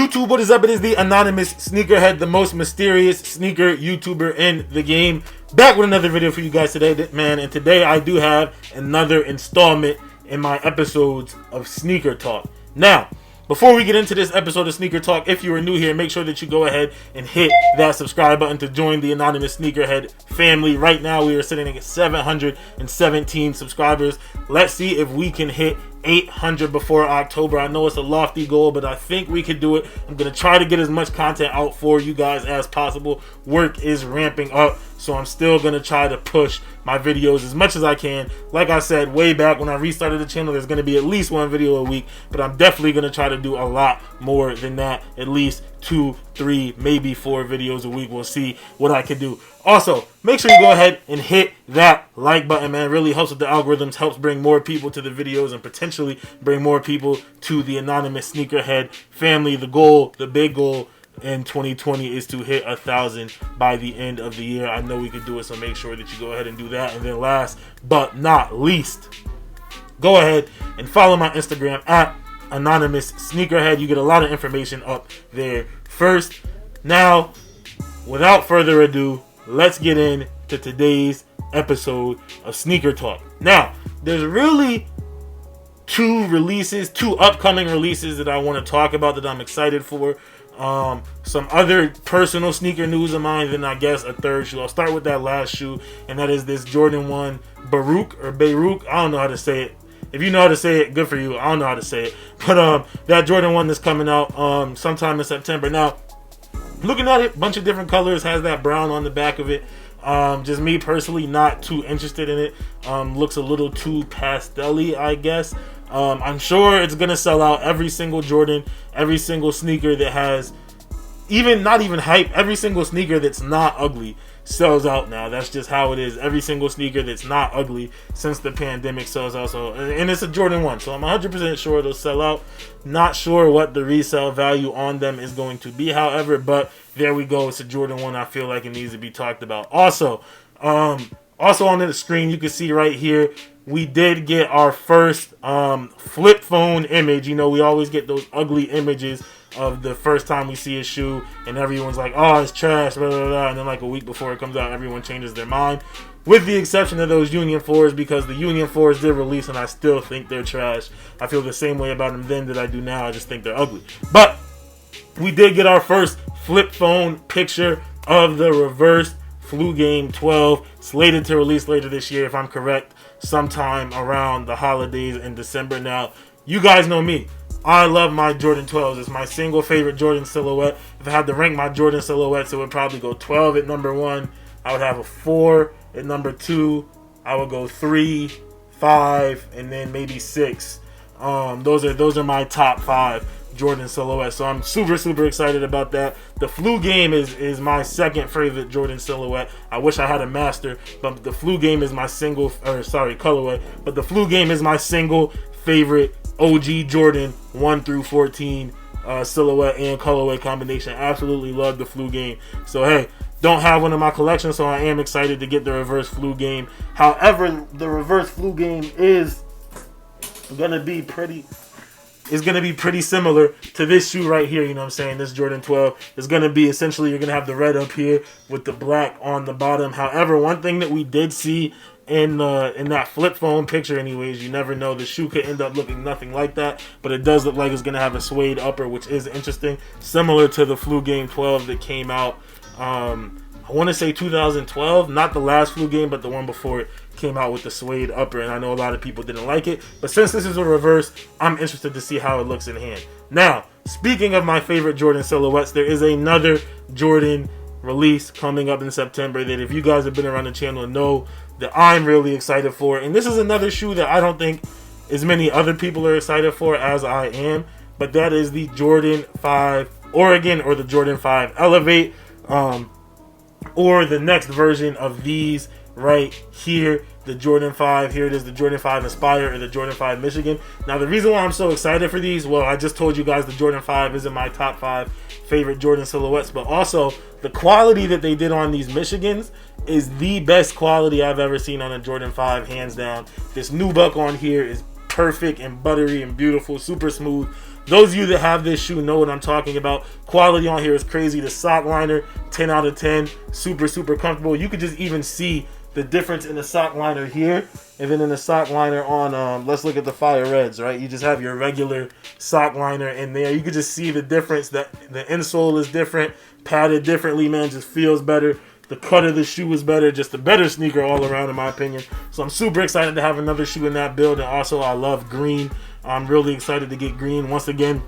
YouTube, what is up? It is the anonymous Sneakerhead, the most mysterious sneaker YouTuber in the game. Back with another video for you guys today, man. And today I do have another installment in my episodes of Sneaker Talk. Now, before we get into this episode of Sneaker Talk, if you are new here, make sure that you go ahead and hit that subscribe button to join the anonymous Sneakerhead family. Right now, we are sitting at 717 subscribers. Let's see if we can hit 800 before October. I know it's a lofty goal, but I think we could do it. I'm going to try to get as much content out for you guys as possible. Work is ramping up, so I'm still going to try to push my videos as much as I can. Like I said way back when I restarted the channel, there's going to be at least one video a week, but I'm definitely going to try to do a lot more than that. At least 2, 3, maybe 4 videos a week. We'll see what I can do. Also, make sure you go ahead and hit that like button, man. It really helps with the algorithms, helps bring more people to the videos and potentially bring more people to the anonymous Sneakerhead family. The goal, the big goal in 2020 is to hit 1,000 by the end of the year. I know we could do it, so make sure that you go ahead and do that. And then last but not least, go ahead and follow my Instagram at anonymous Sneakerhead. You get a lot of information up there first. Now, without further ado, let's get into today's episode of Sneaker Talk. Now, there's really two upcoming releases that I want to talk about that I'm excited for. Some other personal sneaker news of mine, then I guess a third shoe. I'll start with that last shoe, and that is this Jordan 1 Baruch. I don't know how to say it. If you know how to say it, good for you. I don't know how to say it. But that Jordan 1 that's coming out sometime in September. Now, looking at it, a bunch of different colors, has that brown on the back of it. Just me personally not too interested in it. Looks a little too pastel-y, I guess. I'm sure it's going to sell out. Every single Jordan, every single sneaker that has, not even hype, every single sneaker that's not ugly sells out now. That's just how it is. Every single sneaker that's not ugly since the pandemic sells out. So, and it's a Jordan 1, so I'm 100% sure it'll sell out. Not sure what the resale value on them is going to be, however, but there we go. It's a Jordan 1. I feel like it needs to be talked about. Also on the screen, you can see right here, we did get our first flip phone image. You know, we always get those ugly images of the first time we see a shoe, and everyone's like, oh, it's trash, blah, blah, blah. And then like a week before it comes out, everyone changes their mind. With the exception of those Union 4s, because the Union 4s did release, and I still think they're trash. I feel the same way about them then that I do now. I just think they're ugly. But we did get our first flip phone picture of the reversed Flu Game 12, slated to release later this year, if I'm correct, sometime around the holidays in December. Now, you guys know me. I love my Jordan 12s. It's my single favorite Jordan silhouette. If I had to rank my Jordan silhouettes, it would probably go 12 at number 1. I would have a 4 at number 2. I would go 3, 5, and then maybe 6. Those are my top 5 Jordan silhouette. So I'm super excited about that. The Flu Game is my second favorite Jordan silhouette. I wish I had a master, but the Flu Game is my colorway. But the Flu Game is my single favorite OG Jordan 1 through 14 silhouette and colorway combination. Absolutely love the Flu Game. So hey, don't have one in my collection, so I am excited to get the reverse Flu Game. However, the reverse Flu Game is gonna be pretty similar to this shoe right here. You know what I'm saying? This Jordan 12 is going to be essentially, you're going to have the red up here with the black on the bottom. However, one thing that we did see in that flip phone picture anyways, you never know, the shoe could end up looking nothing like that, but it does look like it's going to have a suede upper, which is interesting, similar to the Flu Game 12 that came out, I want to say 2012, not the last Flu Game, but the one before it came out with the suede upper, and I know a lot of people didn't like it, but since this is a reverse, I'm interested to see how it looks in hand. Now, speaking of my favorite Jordan silhouettes, there is another Jordan release coming up in September that if you guys have been around the channel know that I'm really excited for, and this is another shoe that I don't think as many other people are excited for as I am, but that is the Jordan 5 Oregon, or the Jordan 5 Elevate, or the next version of these right here, the Jordan 5. Here it is, the Jordan 5 Inspire or the Jordan 5 Michigan. Now, the reason why I'm so excited for these, well, I just told you guys the Jordan 5 is in my top 5 favorite Jordan silhouettes, but also the quality that they did on these Michigans is the best quality I've ever seen on a Jordan 5, hands down. This nubuck on here is perfect and buttery and beautiful, super smooth. Those of you that have this shoe know what I'm talking about. Quality on here is crazy. The sock liner, 10 out of 10. Super, super comfortable. You could just even see the difference in the sock liner here, and then in the sock liner on, let's look at the Fire Reds, right? You just have your regular sock liner in there. You could just see the difference. That the insole is different, padded differently, man. Just feels better. The cut of the shoe is better. Just a better sneaker all around, in my opinion. So I'm super excited to have another shoe in that build. And also, I love green. I'm really excited to get green. Once again,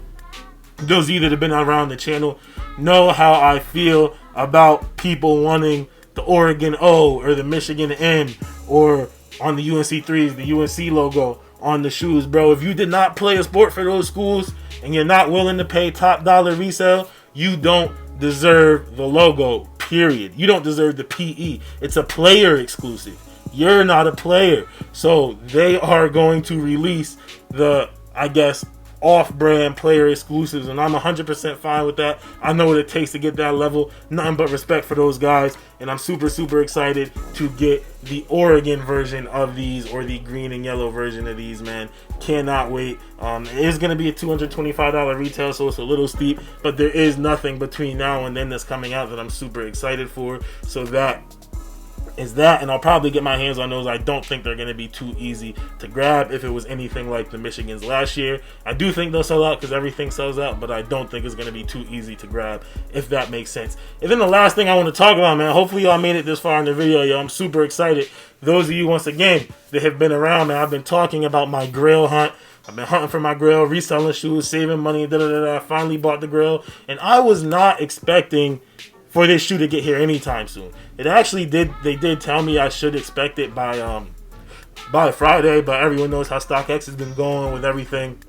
those of you that have been around the channel know how I feel about people wanting the Oregon O or the Michigan M, or on the UNC 3s, the UNC logo on the shoes, bro. If you did not play a sport for those schools and you're not willing to pay top dollar resale, you don't deserve the logo, period. You don't deserve the PE. It's a player exclusive. You're not a player. So they are going to release the, I guess, off-brand player exclusives, and I'm 100% fine with that. I know what it takes to get that level. Nothing but respect for those guys, and I'm super, super excited to get the Oregon version of these, or the green and yellow version of these, man. Cannot wait. It is going to be a $225 retail, so it's a little steep, but there is nothing between now and then that's coming out that I'm super excited for. So that is that, and I'll probably get my hands on those. I don't think they're going to be too easy to grab if it was anything like the Michigans last year. I do think they'll sell out because everything sells out, but I don't think it's going to be too easy to grab, if that makes sense. And then the last thing I want to talk about, man, hopefully y'all made it this far in the video, yo. I'm super excited. Those of you, once again, that have been around, man, I've been talking about my Grail hunt. I've been hunting for my Grail, reselling shoes, saving money, I finally bought the Grail, and I was not expecting for this shoe to get here anytime soon. It actually did. They did tell me I should expect it by Friday, but everyone knows how StockX has been going with everything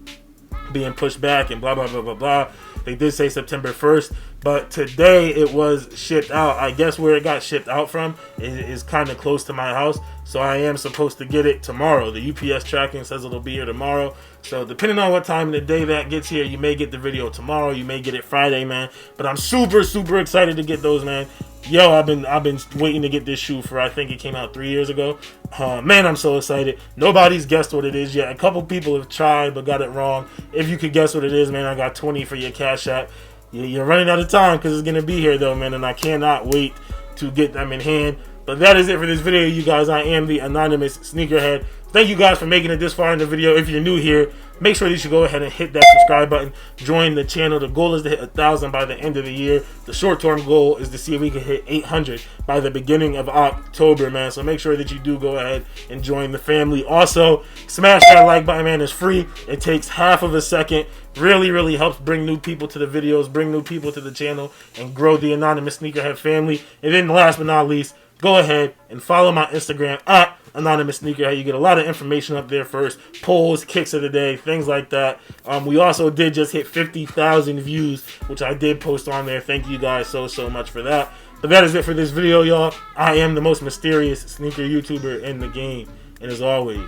being pushed back and blah blah blah blah blah. They did say September 1st, but today it was shipped out. I guess where it got shipped out from is kind of close to my house, so I am supposed to get it tomorrow. The UPS tracking says it'll be here tomorrow. So depending on what time of the day that gets here, you may get the video tomorrow, you may get it Friday, man. But I'm super, super excited to get those, man. Yo, I've been waiting to get this shoe for, I think it came out 3 years ago. Man, I'm so excited. Nobody's guessed what it is yet. A couple people have tried but got it wrong. If you could guess what it is, man, I got 20 for your Cash App. You're running out of time because it's gonna be here though, man, and I cannot wait to get them in hand. But that is it for this video, you guys. I am the Anonymous Sneakerhead. Thank you guys for making it this far in the video. If you're new here, make sure that you should go ahead and hit that subscribe button. Join the channel. The goal is to hit 1,000 by the end of the year. The short-term goal is to see if we can hit 800 by the beginning of October, man. So make sure that you do go ahead and join the family. Also, smash that like button, man. It's free. It takes half of a second. Really, really helps bring new people to the videos, bring new people to the channel, and grow the Anonymous Sneakerhead family. And then last but not least, go ahead and follow my Instagram at Anonymous Sneakerhead. You get a lot of information up there first. Polls, kicks of the day, things like that. We also did just hit 50,000 views, which I did post on there. Thank you guys so much for that. But that is it for this video, y'all. I am the most mysterious sneaker YouTuber in the game. And as always,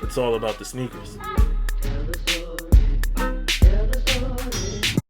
it's all about the sneakers.